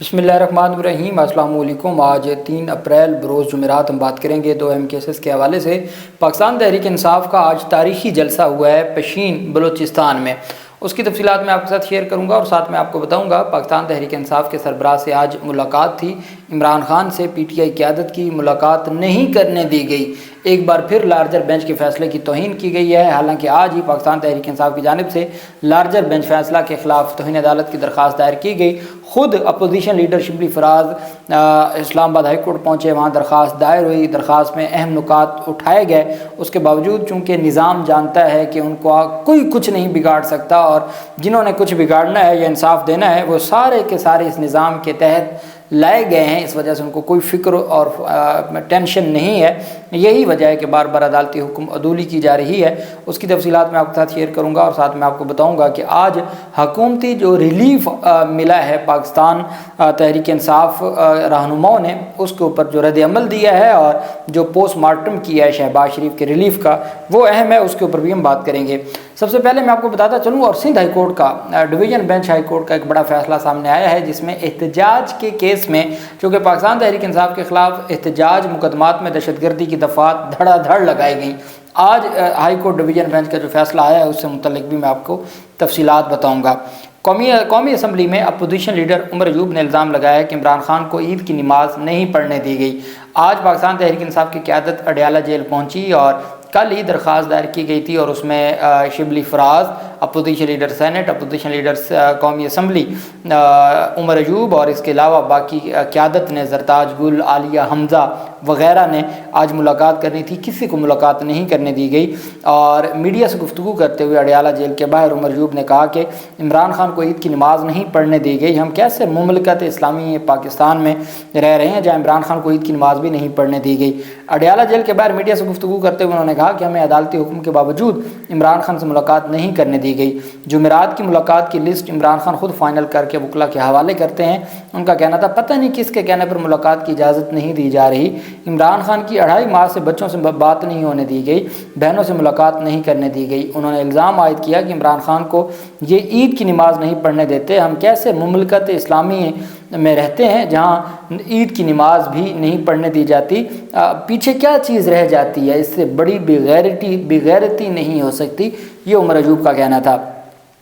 बिस्मिल्लाहिर्रहमानिर्रहीम। अस्सलाम वालेकुम। आज 3 अप्रैल बरोज़ जुमेरात हम बात करेंगे दो अहम केसेस के हवाले से। पाकिस्तान तहरीक इंसाफ का आज तारीखी जलसा हुआ है पशीन बलूचिस्तान में, उसकी तफसीलात मैं आपके साथ शेयर करूंगा और साथ में आपको बताऊंगा पाकिस्तान तहरीक इंसाफ के सरबराह से आज मुलाकात थी। इमरान खान से पीटीआई क़यादत की मुलाकात नहीं करने दी गई। एक बार फिर लार्जर बेंच के फैसले की तौहीन की गई है। हालांकि आज ही पाकिस्तान तहरीक इंसाफ की जानिब से लार्जर बेंच फैसला के खिलाफ तौहीन अदालत की दरख्वास्त दायर की गई। खुद opposition leader Shibli Faraz Islamabad high court पहुँचे, वहाँ दरख्वास्त दायर हुई। दरख्वास्त में अहम नुकात उठाए गए। उसके बावजूद चूँकि निज़ाम जानता है कि उनको कोई कुछ नहीं बिगाड़ सकता और जिन्होंने कुछ बिगाड़ना है या इंसाफ देना है वो सारे के सारे इस निज़ाम के तहत लाए गए हैं। इस वजह से उनको कोई फ़िक्र और टेंशन नहीं है। यही वजह है कि बार बार अदालती हुक्म अदूली की जा रही है। उसकी तफसीलात मैं आपके साथ शेयर करूंगा और साथ में आपको बताऊंगा कि आज हुकूमती जो रिलीफ मिला है पाकिस्तान तहरीक इंसाफ रहनुमाओं ने, उसके ऊपर जो रद्द अमल दिया है और जो पोस्टमार्टम किया है शहबाज शरीफ के रिलीफ का, वो अहम है। उसके ऊपर भी हम बात करेंगे। सबसे पहले मैं आपको बताता चलूँ, और सिंध हाई कोर्ट का डिवीज़न बेंच हाई कोर्ट का एक बड़ा फैसला सामने आया है, जिसमें एहतजाज के केस में, चूँकि पाकिस्तान तहरीक इंसाफ के खिलाफ एहतजाज मुकदमात में दहशतगर्दी की दफ़ात धड़ाधड़ लगाई गई। आज हाई कोर्ट डिवीज़न बेंच का जो फैसला आया है उससे मुतल्लिक भी मैं आपको तफसीलात बताऊँगा। कौमी असम्बली में अपोजिशन लीडर उमर अयूब ने इल्ज़ाम लगाया है कि इमरान खान को ईद की नमाज नहीं पढ़ने दी गई। आज पाकिस्तान तहरीक इंसाफ की क़यादत अडयाला जेल पहुंची और कल ही दरख्वास्त दायर की गई थी और उसमें Shibli Faraz, opposition leader senate, opposition leader कौमी असम्बली उमर अयूब और इसके अलावा बाकी क़यादत ने, जरताज गुल, आलिया हमज़ा वग़ैरह ने आज मुलाकात करनी थी। किसी को मुलाकात नहीं करने दी गई। और मीडिया से गुफ्तगू करते हुए अडयाला जेल के बाहर उमर अयूब ने कहा कि इमरान खान को ईद की नमाज नहीं पढ़ने दी गई। हम कैसे मुमलकत इस्लामी पाकिस्तान में रह रहे हैं जहाँ इमरान खान को ईद की नमाज भी नहीं पढ़ने दी गई। अडयाला जेल के बाहर मीडिया से गुफ्तगू करते हुए उन्होंने कहा कि हमें अदालती हुक्म के बावजूद इमरान खान से मुलाकात नहीं करने दी गई। जुमेरात की मुलाकात की लिस्ट इमरान खान खुद फाइनल करके वकला के हवाले करते हैं। उनका कहना था पता नहीं किसके कहने पर मुलाकात की इजाज़त नहीं दी जा रही। इमरान खान की 2.5 माह से बच्चों से बात नहीं होने दी गई, बहनों से मुलाकात नहीं करने दी गई। उन्होंने इल्ज़ाम आयद किया कि इमरान खान को ये ईद की नमाज नहीं पढ़ने देते। हम कैसे मुमलकत इस्लामी में रहते हैं जहाँ ईद की नमाज भी नहीं पढ़ने दी जाती। पीछे क्या चीज़ रह जाती है, इससे बड़ी बेगैरती नहीं हो सकती, ये उमर अयूब का कहना था।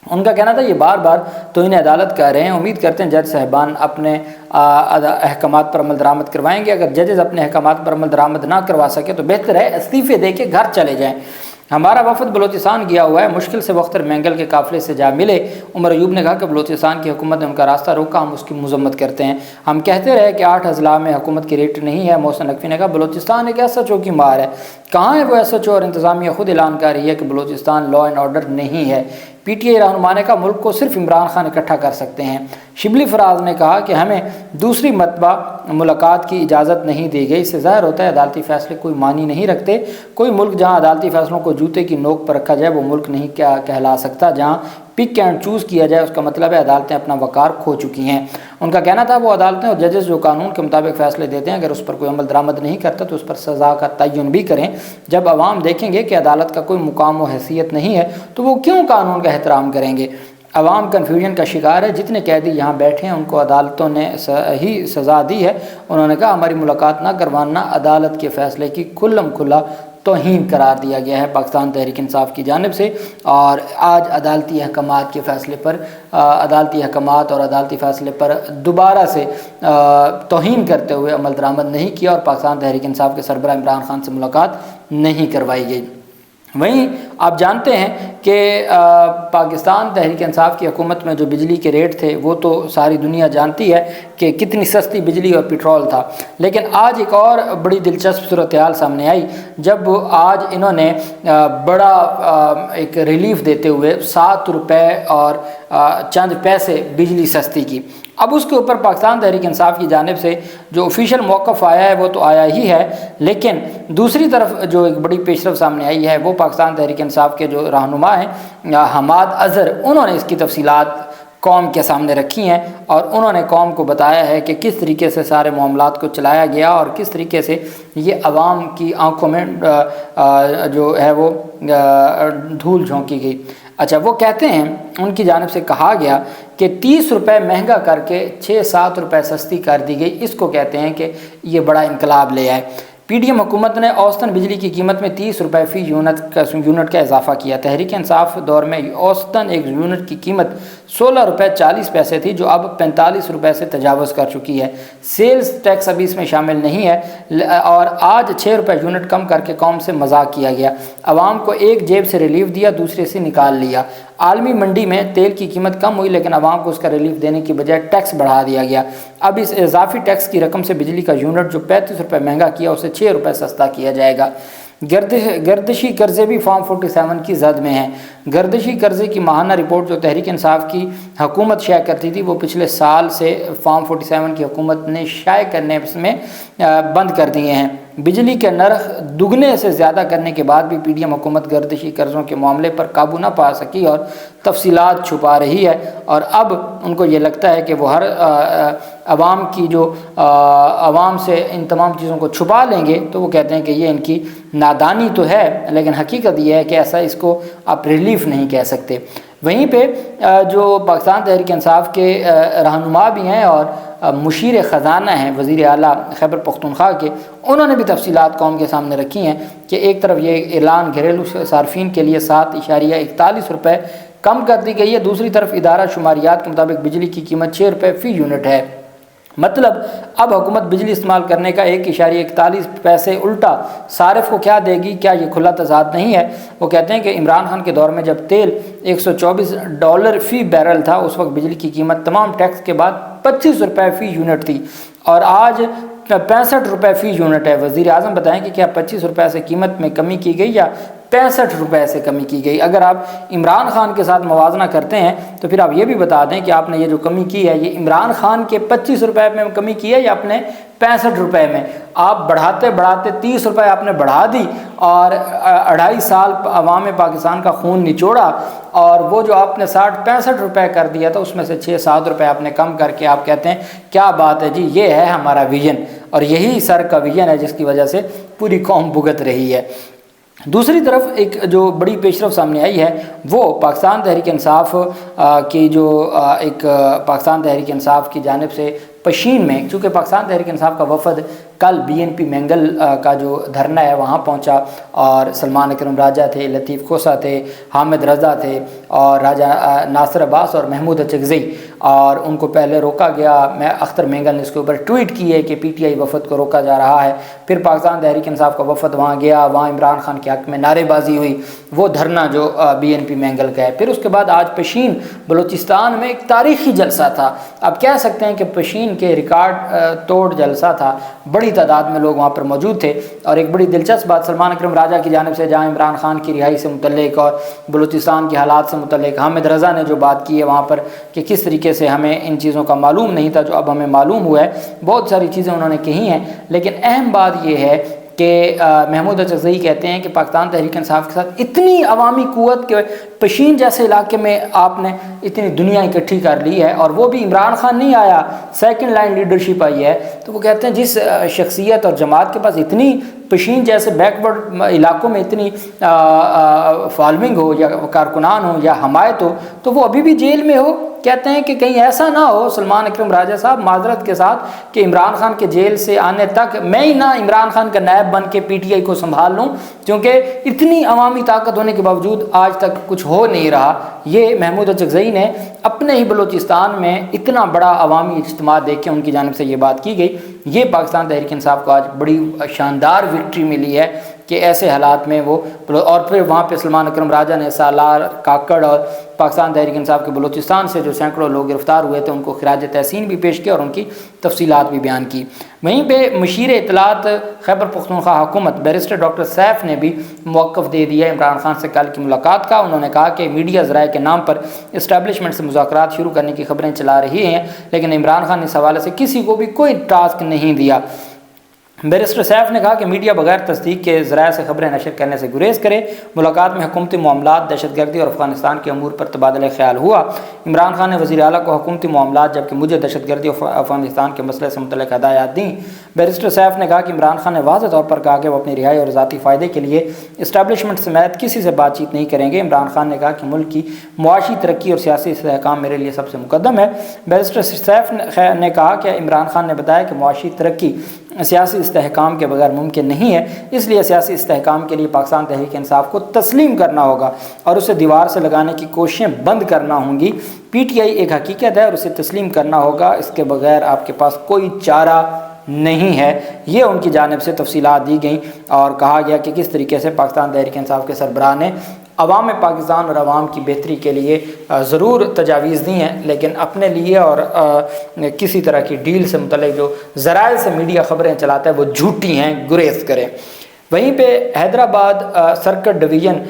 उनका कहना था ये बार बार तो इन्हें अदालत कह रहे हैं, उम्मीद करते हैं जज साहिबान अपने अहकामात पर अमल दरामद करवाएंगे। अगर जजेस अपने अहकामात पर अमल दरामद ना करवा सके तो बेहतर है इस्तीफ़े दे के घर चले जाएँ। हमारा वफद बलूचिस्तान गया हुआ है, मुश्किल से बख्तर मैंगल के काफ़िले से जा मिले। उमर अयूब ने कहा कि बलूचिस्तान की हुकूमत ने उनका रास्ता रोका, हम उसकी मजम्मत करते हैं। हम कहते रहे कि 8 अजला में हुकूमत की रेट नहीं है। मोहसिन नकवी ने कहा बलूचिस्तान एक SHO की मार है। कहाँ है वो SHO? और इंतज़ामिया खुद ऐलान कर रही है कि बलूचिस्तान लॉ एंड ऑर्डर नहीं है। पीटीआई रहनुमा ने कहा मुल्क को सिर्फ इमरान खान इकट्ठा कर सकते हैं। शिबली फराज ने कहा कि हमें दूसरी मरतबा मुलाकात की इजाज़त नहीं दी गई। इससे ज़ाहिर होता है अदालती फ़ैसले कोई मानी नहीं रखते। कोई मुल्क जहाँ अदालती फ़ैसलों को जूते की नोक पर रखा जाए वो मुल्क नहीं क्या कहला सकता। जहाँ पिक एंड चूज़ किया जाए उसका मतलब है अदालतें अपना वक़ार खो चुकी हैं। उनका कहना था वो अदालतें और जजेस जो कानून के मुताबिक फ़ैसले देते हैं, अगर उस पर कोई अमल दरामद नहीं करता तो उस पर सज़ा का तयन भी करें। जब अवाम देखेंगे कि अदालत का कोई मुकाम व हैसियत नहीं है तो वो क्यों कानून का एहतराम करेंगे। अवाम कन्फ्यूजन का शिकार है। जितने कैदी यहाँ बैठे हैं उनको अदालतों ने ही सज़ा दी है। उन्होंने कहा हमारी मुलाकात ना करवाना अदालत के फ़ैसले की खुल्लम खुल्ला तौहीन करार दिया गया है पाकिस्तान तहरीक इंसाफ की जानिब से। और आज अदालती अहकामात के फ़ैसले पर अदालती अहकामात और अदालती फ़ैसले पर दोबारा से तौहीन करते हुए अमल दरामद नहीं किया और पाकिस्तान तहरीक इंसाफ के सरबराह इमरान खान से मुलाकात नहीं करवाई गई। वहीं आप जानते हैं कि पाकिस्तान तहरीक इंसाफ की हुकूमत में जो बिजली के रेट थे वो तो सारी दुनिया जानती है कि कितनी सस्ती बिजली और पेट्रोल था। लेकिन आज एक और बड़ी दिलचस्प सूरत हाल सामने आई जब आज इन्होंने बड़ा एक रिलीफ देते हुए 7 रुपये और चंद पैसे बिजली सस्ती की। अब उसके ऊपर पाकिस्तान तहरीक इंसाफ की जानिब से जो ऑफिशियल मौक़िफ़ आया है वो तो आया ही है, लेकिन दूसरी तरफ जो एक बड़ी पेशरफ सामने आई है वो पाकिस्तान तहरीक इंसाफ के जो रहनुमा हैं हमाद अज़हर, उन्होंने इसकी तफसीलात कौम के सामने रखी हैं और उन्होंने कौम को बताया है कि किस तरीके से सारे मामलात को चलाया गया और किस तरीके से ये अवाम की आंखों में जो है वो धूल झोंकी गई। اچھا، وہ کہتے ہیں ان کی جانب سے کہا گیا کہ 30 روپے مہنگا کر کے 6-7 روپے سستی کر دی گئی، اس کو کہتے ہیں کہ یہ بڑا انقلاب لے آئے۔ پی ڈی ایم حکومت نے اوسطاً بجلی کی قیمت میں 30 روپے فی یونٹ کا اضافہ کیا۔ تحریک انصاف دور میں اوسطاً ایک یونٹ کی قیمت 16 روپے 40 پیسے تھی، جو اب 45 روپے سے تجاوز کر چکی ہے۔ سیلز ٹیکس ابھی اس میں شامل نہیں ہے، اور آج 6 روپے یونٹ کم کر کے قوم سے مذاق کیا گیا۔ عوام کو ایک جیب سے ریلیف دیا، دوسرے سے نکال لیا۔ عالمی منڈی میں تیل کی قیمت کم ہوئی، لیکن عوام کو اس کا ریلیف دینے کی بجائے ٹیکس بڑھا دیا گیا۔ اب اس اضافی ٹیکس کی رقم سے بجلی کا یونٹ جو 35 روپے مہنگا کیا، اسے 6 روپے سستا کیا جائے گا۔ گردشی قرضے بھی فارم 47 کی زد میں ہیں۔ گردشی قرضے کی ماہانہ رپورٹ جو تحریک انصاف کی حکومت شائع کرتی تھی، وہ پچھلے سال سے فارم 47 کی حکومت نے شائع کرنے میں بند کر دیے ہیں۔ بجلی کے نرخ دگنے سے زیادہ کرنے کے بعد بھی پی ڈی ایم حکومت گردشی قرضوں کے معاملے پر قابو نہ پا سکی اور تفصیلات چھپا رہی ہے، اور اب ان کو یہ لگتا ہے کہ وہ ہر عوام کی جو عوام سے ان تمام چیزوں کو چھپا لیں گے، تو وہ کہتے ہیں کہ یہ ان کی نادانی تو ہے، لیکن حقیقت یہ ہے کہ ایسا اس کو آپ ریلیف نہیں کہہ سکتے۔ وہیں پہ جو پاکستان تحریک انصاف کے رہنما بھی ہیں اور مشیر خزانہ ہیں وزیر اعلیٰ خیبر پختونخوا کے، انہوں نے بھی تفصیلات قوم کے سامنے رکھی ہیں کہ ایک طرف یہ اعلان گھریلو صارفین کے لیے 7.41 روپے کم کر دی گئی ہے، دوسری طرف ادارہ شماریات کے مطابق بجلی کی قیمت 6 روپے فی یونٹ ہے۔ مطلب اب حکومت بجلی استعمال کرنے کا 1.41 پیسے الٹا صارف کو کیا دے گی؟ کیا یہ کھلا تضاد نہیں ہے؟ وہ کہتے ہیں کہ عمران خان کے دور میں جب تیل $124 فی بیرل تھا، اس وقت بجلی کی قیمت تمام ٹیکس کے بعد 25 روپے فی یونٹ تھی، اور آج 65 روپے فی یونٹ ہے۔ وزیر اعظم بتائیں کہ کیا 25 روپے سے قیمت میں کمی کی گئی یا 65 روپے سے کمی کی گئی؟ اگر آپ عمران خان کے ساتھ موازنہ کرتے ہیں تو پھر آپ یہ بھی بتا دیں کہ آپ نے یہ جو کمی کی ہے، یہ عمران خان کے 25 روپے میں کمی کی ہے یا اپنے 65 روپے میں؟ آپ بڑھاتے بڑھاتے 30 روپے آپ نے بڑھا دی، اور 2.5 سال عوام پاکستان کا خون نچوڑا، اور وہ جو آپ نے 65 روپے کر دیا تھا، اس میں سے 6-7 روپے آپ نے کم کر کے آپ کہتے ہیں کیا بات ہے جی، یہ ہے ہمارا ویژن، اور یہی سر کا ویژن ہے جس کی وجہ سے پوری قوم بھگت رہی ہے۔ دوسری طرف ایک جو بڑی پیشرفت سامنے آئی ہے، وہ پاکستان تحریک انصاف کی جو ایک پاکستان تحریک انصاف کی جانب سے پشین میں، چونکہ پاکستان تحریک انصاف کا وفد کل BNP مینگل کا جو دھرنا ہے وہاں پہنچا، اور سلمان اکرم راجہ تھے، لطیف کھوسہ تھے، حامد رضا تھے، اور راجہ ناصر عباس اور محمود اچکزئی، اور ان کو پہلے روکا گیا۔ اختر مینگل نے اس کے اوپر ٹویٹ کی ہے کہ PTI وفد کو روکا جا رہا ہے۔ پھر پاکستان تحریک انصاف کا وفد وہاں گیا، وہاں عمران خان کے حق میں نعرے بازی ہوئی، وہ دھرنا جو BNP مینگل کا ہے۔ پھر اس کے بعد آج پشین بلوچستان میں ایک تاریخی جلسہ تھا، آپ کہہ سکتے ہیں کہ پشین کے ریکارڈ توڑ جلسہ تھا، بڑی تعداد میں لوگ وہاں پر موجود تھے۔ اور ایک بڑی دلچسپ بات سلمان اکرم راجہ کی جانب سے، جہاں عمران خان کی رہائی سے متعلق اور بلوچستان کے حالات سے متعلق حامد رضا نے جو بات کی ہے وہاں پر کہ کس طریقے سے ہمیں ان چیزوں کا معلوم نہیں تھا جو اب ہمیں معلوم ہوا ہے، بہت ساری چیزیں انہوں نے کہی ہیں، لیکن اہم بات یہ ہے کہ محمود اچکزئی کہتے ہیں کہ پاکستان تحریک انصاف کے ساتھ اتنی عوامی قوت کے پشین جیسے علاقے میں آپ نے اتنی دنیا اکٹھی کر لی ہے، اور وہ بھی عمران خان نہیں آیا، سیکنڈ لائن لیڈرشپ آئی ہے۔ تو وہ کہتے ہیں جس شخصیت اور جماعت کے پاس اتنی پشین جیسے بیک ورڈ علاقوں میں اتنی فالوئنگ ہو یا کارکنان ہو یا حمایت ہو، تو وہ ابھی بھی جیل میں ہو۔ کہتے ہیں کہ کہیں ایسا نہ ہو سلمان اکرم راجہ صاحب معذرت کے ساتھ کہ عمران خان کے جیل سے آنے تک میں ہی نہ عمران خان کا نائب بن کے PTI کو سنبھال لوں، کیونکہ اتنی عوامی طاقت ہونے کے باوجود آج تک کچھ ہو نہیں رہا۔ یہ محمود اچکزئی نے اپنے ہی بلوچستان میں اتنا بڑا عوامی اجتماع دیکھ کے ان کی جانب سے یہ بات کی گئی۔ یہ پاکستان تحریک انصاف کو آج بڑی شاندار وکٹری ملی ہے کہ ایسے حالات میں وہ، اور پھر وہاں پہ سلمان اکرم راجہ نے سالار کاکڑ اور پاکستان تحریک انصاف کے بلوچستان سے جو سینکڑوں لوگ گرفتار ہوئے تھے ان کو خراج تحسین بھی پیش کیا اور ان کی تفصیلات بھی بیان کی۔ وہیں پہ مشیر اطلاعات خیبر پختونخوا حکومت بیرسٹر ڈاکٹر سیف نے بھی موقف دے دیا عمران خان سے کل کی ملاقات کا۔ انہوں نے کہا کہ میڈیا ذرائع کے نام پر اسٹیبلشمنٹ سے مذاکرات شروع کرنے کی خبریں چلا رہی ہیں، لیکن عمران خان نے اس حوالے سے کسی کو بھی کوئی ٹاسک نہیں دیا۔ बैरिस्टर सैफ ने कहा कि मीडिया बगैर तस्दीक के ज़राए से खबरें नशर करने से गुरेज करे। मुलाकात में हुकूमती मामलात, दहशतगर्दी और अफगानिस्तान के अमूर पर तबादला ख्याल हुआ। इमरान खान ने वज़ीर आला को हुकूमती मामलात जबकि मुझे दहशतगर्दी और अफगानिस्तान के मसले से मुतल्लिक़ हदायत दी। बैरिस्टर सैफ ने कहा कि इमरान खान ने वाज़ेह तौर पर कहा कि वो अपनी रिहाई और ज़ाती फ़ायदे के लिए इस्टेबलिशमेंट समेत किसी से बातचीत नहीं करेंगे। इमरान खान ने कहा कि मुल्क की मुआशी तरक्की और सियासी इस्तेहकाम मेरे लिए सबसे मुकद्दम है। बैरिस्टर सैफ ने कहा कि इमरान खान ने बताया कि मुआशी तरक्की सियासी इस्तेहकाम के बगैर मुमकिन नहीं है, इसलिए सियासी इस्तेहकाम के लिए पाकिस्तान तहरीक इंसाफ को तस्लीम करना होगा और उसे दीवार से लगाने की कोशिशें बंद करना होंगी। PTI एक हकीकत है और उसे तस्लीम करना होगा, इसके बगैर आपके पास कोई चारा नहीं है। ये उनकी जानिब से तफसीलात दी गई और कहा गया कि किस तरीके से पाकिस्तान तहरीक इंसाफ के सरबराह ने अवाम पाकिस्तान और अवाम की बेहतरी के लिए ज़रूर तजावीज़ दी हैं, लेकिन अपने लिए और किसी तरह की डील से मुतल्लिक़ जो ज़राए से मीडिया ख़बरें चलाता है वो झूठी हैं, गुरेज करें। वहीं पे हैदराबाद सर्किट डिवीज़न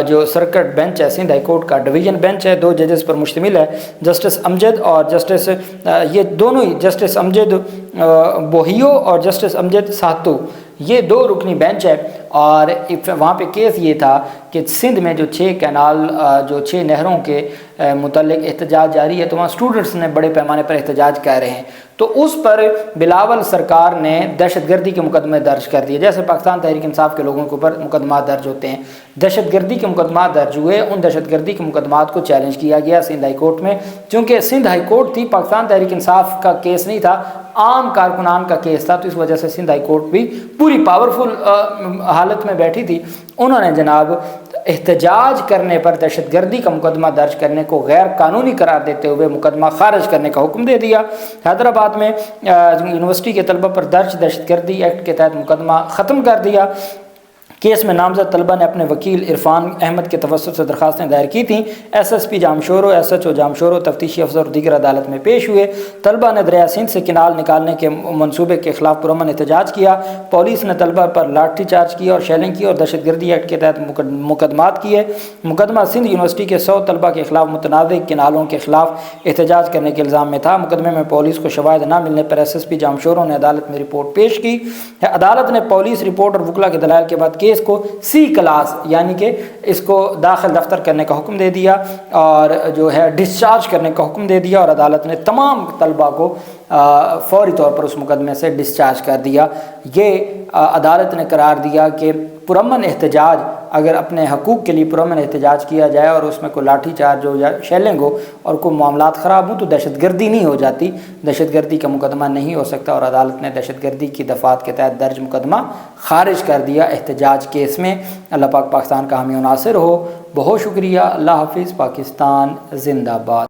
जो सर्किट बेंच है, सिंध हाई कोर्ट का डिवीज़न बेंच है, 2 जजेस पर मुश्तमिल है। जस्टिस अमजद और जस्टिस ये दोनों ही जस्टिस अमजद बोहियो और जस्टिस अमजद सातू, ये 2 रुकनी बेंच है। और वहाँ पे केस ये था कि सिंध में जो 6 कैनाल जो 6 नहरों के मुतल्लिक़ एहतजाज जारी है, तो वहाँ स्टूडेंट्स ने बड़े पैमाने पर एहतजाज कर रहे हैं, तो उस पर बिलावल सरकार ने दहशतगर्दी के मुकदमे दर्ज कर दिए। जैसे पाकिस्तान तहरीक इंसाफ के लोगों के ऊपर मुकदमा दर्ज होते हैं, दहशतगर्दी के मुकदमा दर्ज हुए। उन दहशतगर्दी के मुकदमात को चैलेंज किया गया सिंध हाई कोर्ट में, क्योंकि सिंध हाई कोर्ट थी, पाकिस्तान तहरीक इंसाफ का केस नहीं था, आम कारकुनान का केस था। तो इस वजह से सिंध हाई कोर्ट भी पूरी पावरफुल हालत में बैठी थी। उन्होंने जनाब एहतजाज करने पर दहशतगर्दी का मुकदमा दर्ज करने को गैर कानूनी करार देते हुए मुकदमा खारिज करने का हुक्म दे दिया। हैदराबाद में यूनिवर्सिटी के तलबा पर दर्ज दहशतगर्दी एक्ट के तहत मुकदमा ख़त्म कर दिया। केस में नामजद तलबा ने अपने वकील इरफान अहमद के तवस्सुत से दरखास्तें दायर की थीं। SSP जामशोरो, SHO जामशोरो, तफ्तीशी अफसर और दीगर अदालत में पेश हुए। तलबा ने दरिया सिंध से किनाल निकालने के मनसूबे के खिलाफ पुरअमन एहतजाज किया। पुलिस ने तलबा पर लाठी चार्ज किया और शेलिंग की और दहशतगर्दी एक्ट के तहत मुकदमात किए। मुकदमा सिंध यूनिवर्सिटी के 100 तलबा के खिलाफ मुतनाज़ किनालों के खिलाफ एहतजाज करने के इल्ज़ाम में था। मुकदमे में पुलिस को शवाहिद न मिलने पर SSP जामशोरो ने अदालत में रिपोर्ट पेश की। अदालत ने पुलिस रिपोर्ट और वकला के दलाइल के बाद केस को C क्लास यानी कि इसको दाखिल दफ्तर करने का हुक्म दे दिया और जो है डिस्चार्ज करने का हुक्म दे दिया और अदालत ने तमाम तलबा को फौरी तौर पर उस मुकदमे से डिस्चार्ज कर दिया। ये अदालत ने करार दिया कि पुरअमन एहतजाज, अगर अपने हकूक़ के लिए पुरअमन एहतजाज किया जाए और उसमें कोई लाठी चार्ज हो या शेलिंग हो और कोई मामलात ख़राब हो तो दहशतगर्दी नहीं हो जाती, दहशतगर्दी का मुकदमा नहीं हो सकता। और अदालत ने दहशतगर्दी की दफ़ात के तहत दर्ज मुकदमा खारिज कर दिया एहतजाज केस में। अल्लाह पाक पाकिस्तान का हामी नासिर हो। बहुत शुक्रिया। अल्लाह हाफिज़। पाकिस्तान जिंदाबाद।